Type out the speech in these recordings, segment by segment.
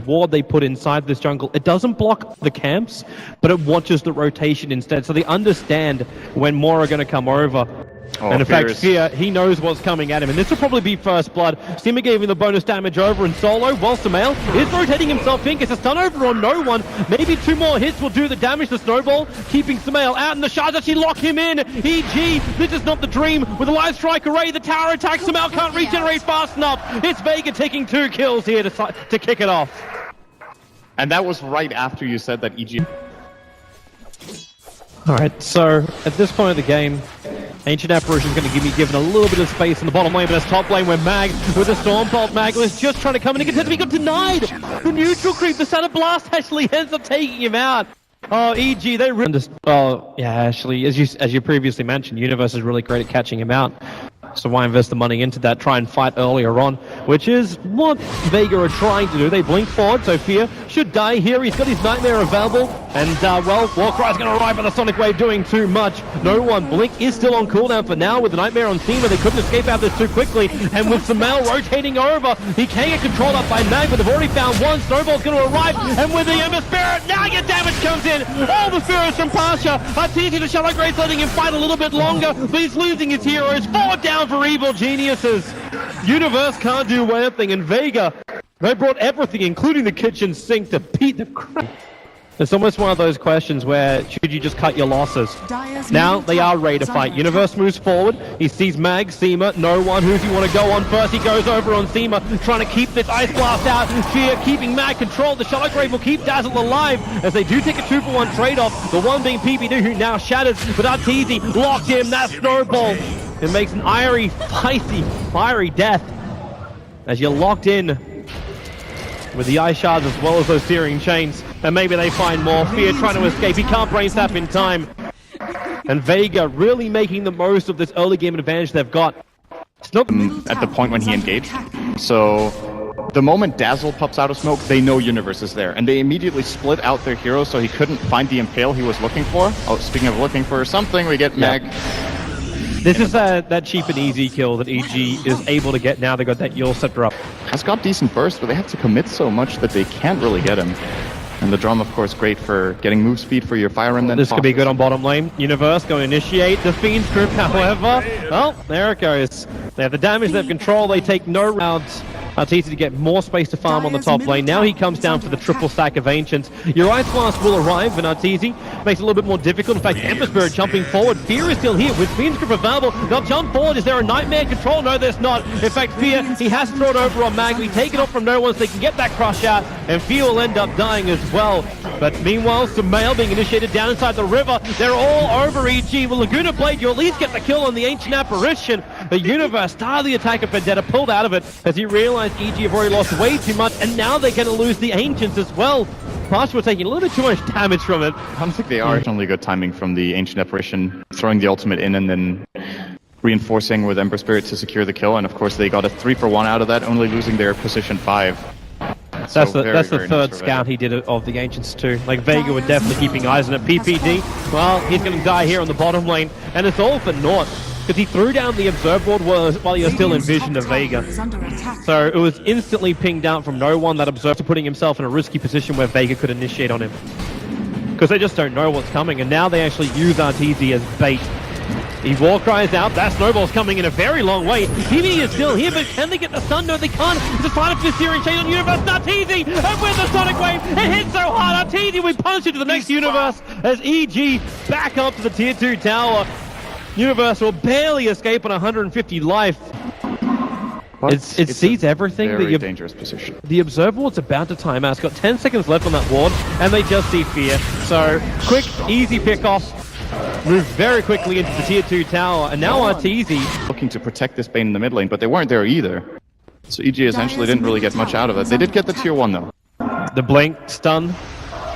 ward they put inside this jungle, it doesn't block the camps, but it watches the rotation instead. So they understand when more are going to come over. Oh, and in fact, Fear, he knows what's coming at him, and this will probably be first blood. Sima gave him the bonus damage over in solo, while Sumail is rotating himself in, gets a stun over on no one. Maybe 2 more hits will do the damage to Snowball, keeping Sumail out, and the shards actually lock him in. EG, this is not the dream. With a live strike array, the tower attack, Sumail can't regenerate fast enough. It's Vega taking 2 kills here to kick it off. And that was right after you said that EG... Alright, so at this point of the game, Ancient Apparition is going to be given a little bit of space in the bottom lane, but it's top lane where Mag, with the Stormbolt, Mag was just trying to come in and contest, but he got denied! The neutral creep, the Shadow Blast actually ends up taking him out! Oh, EG, they really... Oh, yeah, actually, as you previously mentioned, Universe is really great at catching him out. So why invest the money into that, try and fight earlier on, which is what Vega are trying to do. They blink forward, so Fear should die here. He's got his Nightmare available, and well, Warcry's going to arrive, but the Sonic Wave doing too much. No one. Blink is still on cooldown for now with the Nightmare on Sima. They couldn't escape out this too quickly, and with Sumail rotating over, he can get controlled up by Mag, but they've already found one. Snowball's going to arrive, and with the Ember Spirit, now your damage comes in. All the spirits from Pasha. Arteezy to Shallow Grace, letting him fight a little bit longer, but he's losing his heroes. 4 down for Evil Geniuses. Universe can't do one thing, and Vega, they brought everything, including the kitchen sink, to beat the crap. It's almost one of those questions where should you just cut your losses? Now they are ready to fight. Universe moves forward. He sees Mag, Sima, no one. Who's he want to go on first? He goes over on Sima, trying to keep this Ice Blast out. Fear keeping Mag controlled. The Shallow Grave will keep Dazzle alive as they do take a 2-for-1 trade-off. The one being PPD, who now shatters, but Arteezy locked in. That Snowball. It makes an eerie, fiery death as you're locked in with the Ice Shards as well as those Searing Chains. And maybe they find more. Fear trying to escape. He can't brain snap in time. And Vega really making the most of this early game advantage they've got. It's not at the point when he engaged. So the moment Dazzle pops out of smoke, they know Universe is there. And they immediately split out their heroes so he couldn't find the Impale he was looking for. Oh, speaking of looking for something, we get Mag. This is that cheap and easy kill that EG is able to get now. They got that Yule Scepter up. Has got decent burst, but they have to commit so much that they can't really get him. And the drum, of course, great for getting move speed for your Fire Remnant. This could be good on bottom lane. Universe going to initiate the Fiend's group, however. Well, there it goes. They have the damage, they have control, they take no rounds. Arteezy to get more space to farm on the top lane. Now he comes down for the triple stack of Ancients. Your Ice Blast will arrive, and Arteezy makes it a little bit more difficult. In fact, Ember Spirit jumping forward. Fear is still here with Fiend's Grip available. They'll jump forward. Is there a Nightmare control? No, there's not. In fact, Fear, he has to throw it over on Mag. We take it off from no one so they can get that crush out, and Fear will end up dying as well. But meanwhile, Sumail being initiated down inside the river. They're all over EG. Well, Laguna Blade, you at least get the kill on the Ancient Apparition. The Universe started the attack of Vendetta, pulled out of it as he realized EG have already lost way too much, and now they're going to lose the Ancients as well. Pasha were taking a little bit too much damage from it. I don't think they are. Only good timing from the Ancient Apparition, throwing the ultimate in and then reinforcing with Ember Spirit to secure the kill, and of course they got a 3-for-1 out of that, only losing their position 5. That's the third scout he did of the Ancients too. Like, Vega were definitely keeping eyes on it. PPD, well, he's going to die here on the bottom lane, and it's all for naught. Because he threw down the Observe Ward while he was still in vision of Vega. So it was instantly pinged out from no one, that Observe, to putting himself in a risky position where Vega could initiate on him. Because they just don't know what's coming, and now they actually use Arteezy as bait. He Warcries out, that Snowball's coming in a very long way. TV is still here, but can they get the stun? No, they can't. Just trying to fist Searing Chain on Universe, and Arteezy! And with the Sonic Wave, it hits so hard, Arteezy, we punch it to the next Universe as EG back up to the tier 2 tower. Universe will barely escape on 150 life. It sees everything. Very dangerous position. The Observe Ward's about to time out. It's got 10 seconds left on that ward, and they just see Fear. So, quick, easy pick-off. Move very quickly into the tier 2 tower, and now Arteezy looking to protect this Bane in the mid lane, but they weren't there either. So EG essentially didn't really get much out of it. They did get the tier 1 though. The blink, stun,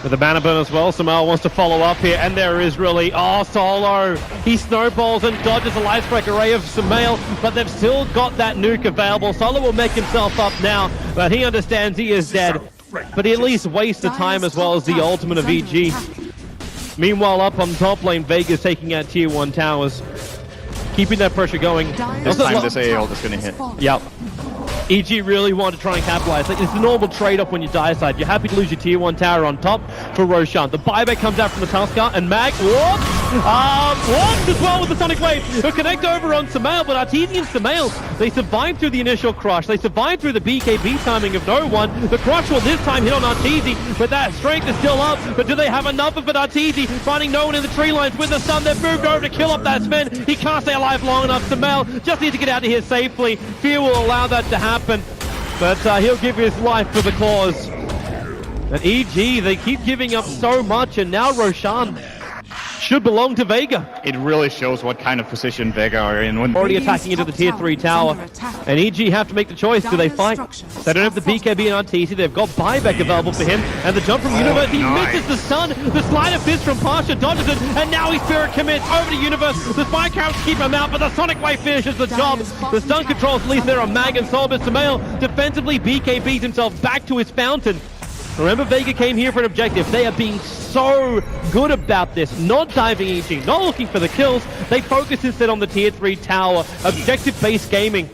with the mana burn as well. Sumail wants to follow up here, and there is really, Solo. He snowballs and dodges a life strike array of Sumail, but they've still got that nuke available. Solo will make himself up now, but he understands he is dead. But he at least wastes the time as well as the ultimate of EG. Meanwhile, up on top lane, Vega's taking out tier 1 towers, keeping that pressure going. This time this AO is going to hit. Yep. EG really want to try and capitalize. Like, it's the normal trade-off when you die side. You're happy to lose your tier 1 tower on top for Roshan. The buyback comes out from the Tuskar, and Mag walks as well with the Sonic Wave. He'll connect over on Samael, but Arteezy and Samael, they survived through the initial crush. They survived through the BKB timing of no one. The crush will this time hit on Arteezy, but that strength is still up. But do they have enough of it? Arteezy finding no one in the tree lines with the stun. They've moved over to kill up that Sven. He can't stay alive long enough. Samael just needs to get out of here safely. Fear will allow that to happen, but he'll give his life for the cause. And EG, they keep giving up so much, and now Roshan should belong to Vega. It really shows what kind of position Vega are in. When Already attacking into the tier 3 tower, and EG have to make the choice. Do they fight? They don't have the BKB and Arteezy. They've got buyback available for him, and the jump from Universe, he misses the stun. The sleight of fist from Pasha dodges it, and now he Spirit commits over to Universe. The Spy Carrots keep him out, but the Sonic Wave finishes the job. The stun controls at least there on Mag and Sol, but Samael defensively BKBs himself back to his fountain. Remember, Vega came here for an objective. They are being so good about this, not diving EG, not looking for the kills. They focus instead on the tier 3 tower, objective-based gaming.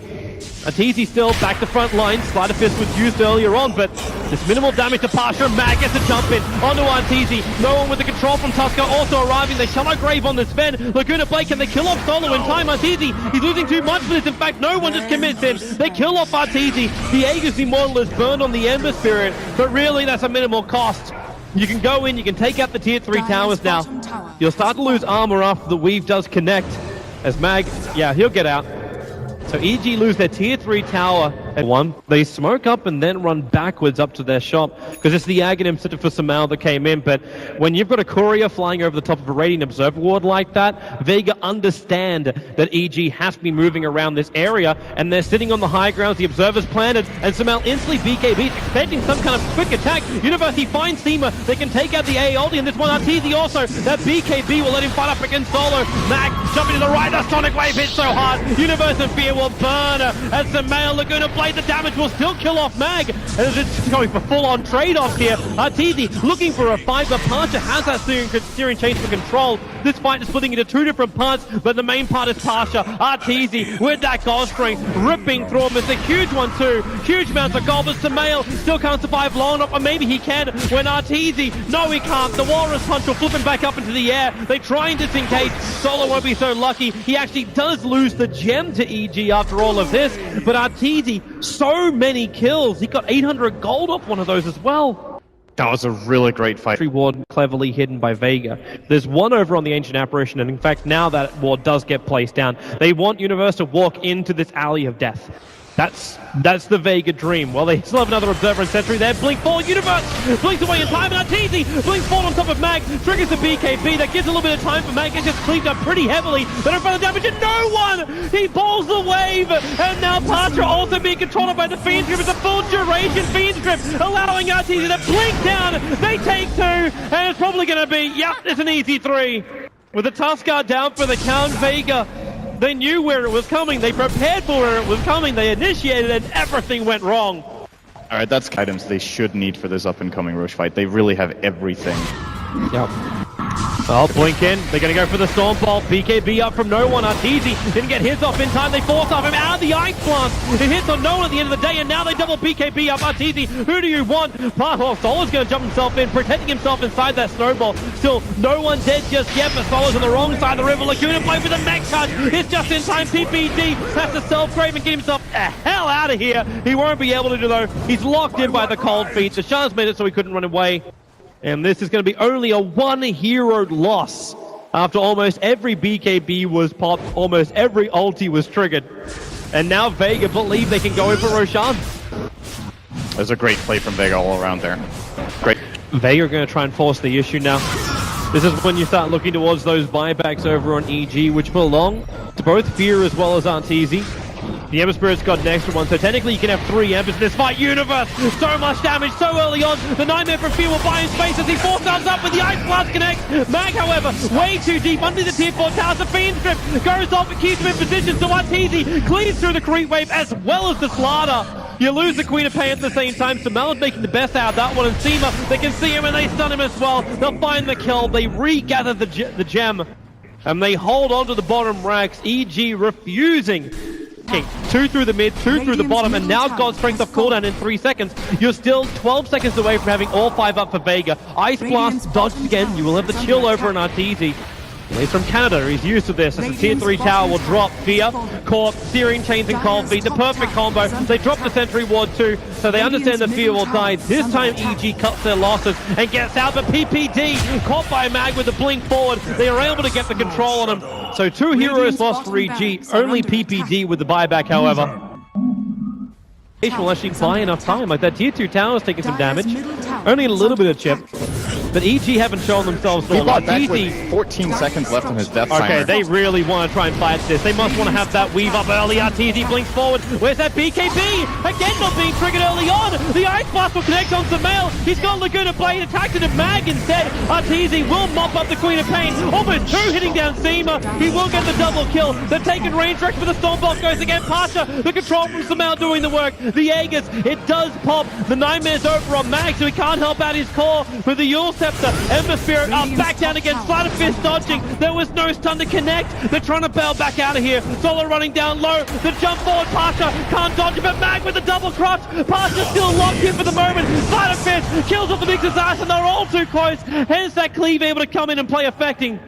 Arteezy still back to front line. Sleight of Fist was used earlier on, but there's minimal damage to Pasha. Mag gets a jump in onto Arteezy. No one with the control from Tuskar also arriving. They shall not grave on this Sven. Laguna Blake, can they kill off Solo in time? Arteezy, he's losing too much for this. In fact, no one just commits in. They kill off Arteezy. The Aegis Immortal is burned on the Ember Spirit, but really that's a minimal cost. You can go in, you can take out the tier 3 towers now. You'll start to lose armor after the weave does connect. As Mag, yeah, he'll get out. So EG lose their tier 3 tower at 1. They smoke up and then run backwards up to their shop, because it's the Aghanim set for Samael that came in. But when you've got a courier flying over the top of a Radiant Observer Ward like that, Vega understand that EG has to be moving around this area, and they're sitting on the high grounds. The Observer's planted, and Samael instantly BKBs, expecting some kind of quick attack. University finds Seema. They can take out the A ulti, and this one Arteezy also. That BKB will let him fight up against Solo. Mag jumping to the right. The Sonic Wave hits so hard. Universe and Fear will burn as Samael. Laguna Blade, the damage will still kill off Mag. As it's going for full-on trade-offs here. Arteezy looking for a fight, but Pasha has that steering change for control. This fight is splitting into 2 different parts, but the main part is Pasha. Arteezy with that gold string ripping through him. It's a huge one too. Huge amounts of gold, but Samael still can't survive long enough, or maybe he can when Arteezy, no he can't. The Walrus Punch will flip him back up into the air. They try and disengage. Solo won't be so lucky. He actually does lose the gem to EG after all of this, but Arteezy, so many kills. He got 800 gold off one of those as well. That was a really great fight. Ward cleverly hidden by Vega. There's one over on the Ancient Apparition, and in fact now that ward does get placed down. They want Universe to walk into this alley of death. That's the Vega dream. Well, they still have another Observer and Sentry there. Blink forward, Universe blinks away in time, and Arteezy blinks forward on top of Mag, triggers the BKB. That gives a little bit of time for Mag. It's just cleaned up pretty heavily. They don't find the damage, and no one! He balls the wave, and now Pasha also being controlled by the Fiend's Grip. It's a full duration Fiend's Grip, allowing Arteezy to blink down. They take 2, and it's probably going to be, yep, it's an easy 3. With the Tuskar down for the count, Vega, they knew where it was coming, they prepared for where it was coming, they initiated it, and everything went wrong. Alright, that's items they should need for this up-and-coming Roche fight. They really have everything. Yep. Well, blink in. They're going to go for the Storm Bolt. BKB up from no one. Arteezy didn't get his off in time. They force off him out of the Ice Blast. It hits on no one at the end of the day, and now they double BKB up. Arteezy, who do you want? Solo's going to jump himself in, protecting himself inside that snowball. Still, no one dead just yet, but Solo's on the wrong side of the river. Laguna Blade with a mech charge. It's just in time. PPD has to self-grave and get himself the hell out of here. He won't be able to do though. He's locked in by the cold feet. The Shans made it so he couldn't run away. And this is going to be only a 1-hero loss after almost every BKB was popped, almost every ulti was triggered. And now Vega believe they can go in for Roshan. There's a great play from Vega all around there. Great. Vega are going to try and force the issue now. This is when you start looking towards those buybacks over on EG, which belong to both Fear as well as Arteezy. The Ember Spirit's got an extra one, so technically you can have 3 Embers in this fight. Universe, so much damage so early on. The Nightmare from Fear will buy him space as he 4 stars up with the Ice Blast connects. Mag, however, way too deep under the tier 4 towers. The Fiend's Grip goes off and keeps him in position, so Arteezy cleaves through the creep wave as well as the Slaughter. You lose the Queen of Pain at the same time. Samael's making the best out of that one, and Seema, they can see him and they stun him as well. They'll find the kill. They regather the gem, and they hold on to the bottom racks. EG refusing 2 through the mid, 2 through the bottom, and now got strength off cooldown in 3 seconds. You're still 12 seconds away from having all 5 up for Vega. Ice Blast dodged again. You will have the chill over an Arteezy. He's from Canada, he's used to this. As the tier 3 tower will drop. Fear, Corp, Searing Chains and Cold Feet, the perfect combo. They drop the Sentry Ward too, so they understand that Fear will die. This time EG cuts their losses and gets out, but PPD, caught by Mag with the blink forward. They are able to get the control on him. So 2 heroes lost for EG, only PPD with the buyback, however. Will actually buy enough time. Like that tier 2 tower is taking some damage. Only a little bit of chip. But EG haven't shown themselves for a lot. With 14 seconds left on his death timer. Okay, they really want to try and fight this. They must want to have that weave up early. Arteezy blinks forward. Where's that BKB? Again, not being triggered early on. The Ice Blast will connect on Zamail. He's got Laguna Blade attacked into Mag instead. Arteezy will mop up the Queen of Pain. Almost 2 hitting down Seema. He will get the double kill. They're taking range direct for the Stormbolt goes again. Pasha, the control from Zamail doing the work. The Aegis, it does pop. The Nightmare's over on Mag, so he can't help out his core with the Yule Scepter. Ember Spirit up, back down again. Slider Fist dodging. There was no stun to connect. They're trying to bail back out of here. Solo running down low. The jump forward, Pasha can't dodge it, but Mag with the double crotch. Pasha still locked in for the moment. Slider Fist kills off the Mixer's ass, and they're all too close. Hence that cleave able to come in and play affecting.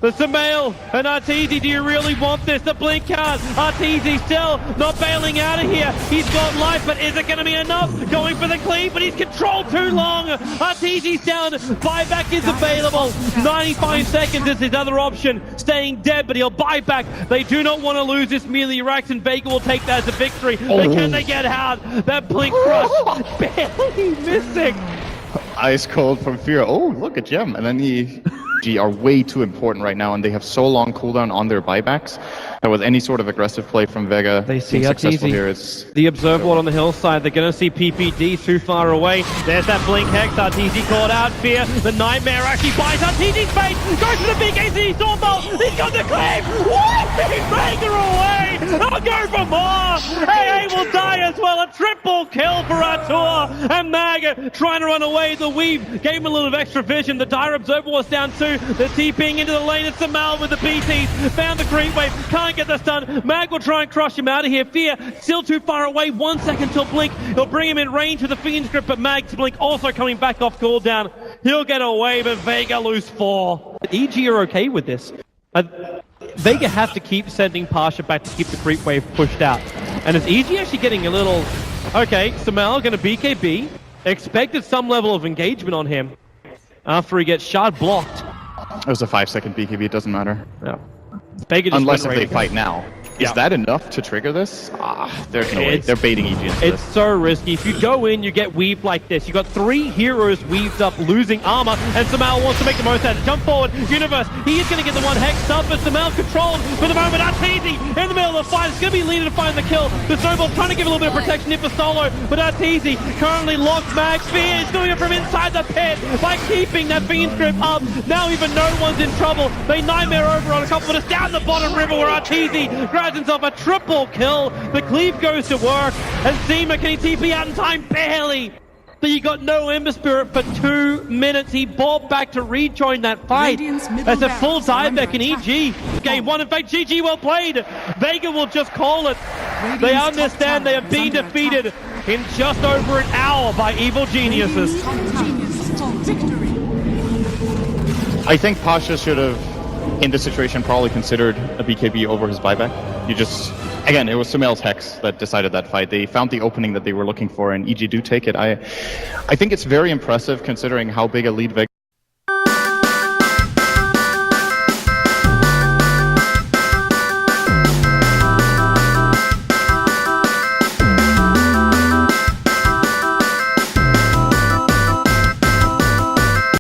The Zamail and Arteezy, do you really want this? The blink card. Arteezy still not bailing out of here. He's got life, but is it going to be enough? Going for the cleave, but he's controlled too long. Arteezy's down. Buyback is available. 95 seconds is his other option. Staying dead, but he'll buy back. They do not want to lose this melee racks, and Vega will take that as a victory. But can they get out? That blink crush barely missing. Ice cold from Fear. Oh, look at Gem. And then EG are way too important right now, and they have so long cooldown on their buybacks that with any sort of aggressive play from Vega, they see being successful Arteezy. here is... The Observe Ward on the hillside, they're going to see PPD too far away. There's that blink hex, Arteezy caught out. Fear, the Nightmare actually buys Arteezy's face, goes for the big AC Stormbolt, he's got the claim, wiping Vega away! I'll go for more! AA will die as well, a triple kill for Artur, and Mag trying to run away. The weave gave him a little extra vision. The Dire Observer was down too. They're TPing into the lane. It's Zamail with the BTs, found the creep wave, can't get the stun. Mag will try and crush him out of here. Fear still too far away. 1 second till blink. He'll bring him in range with the Fiend's Grip, but Mag's blink also coming back off cooldown. He'll get away, but Vega lose 4. EG are okay with this. Vega have to keep sending Pasha back to keep the creep wave pushed out. And is EG actually getting a little... Okay, Zamail gonna BKB. Expected some level of engagement on him after he gets shard blocked. It was a 5-second BKB, it doesn't matter. Yeah. Vega just unless if went they right fight now. Yeah. Is that enough to trigger this? There's no way. They're baiting EG into It's this. so risky. If you go in, you get weaved like this. You got 3 heroes weaved up, losing armor, and Zamail wants to make the most out of it. Jump forward, Universe. He is going to get the 1 hex stuff, but Zamail controlled for the moment. Arteezy in the middle of the fight. It's going to be leader to find the kill. The Snowball trying to give a little bit of protection here for Solo, but Arteezy currently locked. Mag Spear is doing it from inside the pit by keeping that Fiend's Grip up. Now even no one's in trouble. They Nightmare over on a couple, but it's down the bottom river where Arteezy grabs himself a triple kill. The cleave goes to work, and Seema, can he TP out in time? Barely. But you got no Ember Spirit for 2 minutes. He bought back to rejoin that fight. That's a full dieback in EG. Game 1, in fact, GG well played. Vega will just call it. They understand they have been defeated in just over an hour by Evil Geniuses. I think Pasha should have, in this situation, probably considered a BKB over his buyback. You just... Again, it was Zamail's Hex that decided that fight. They found the opening that they were looking for, and EG do take it. I think it's very impressive considering how big a lead Vega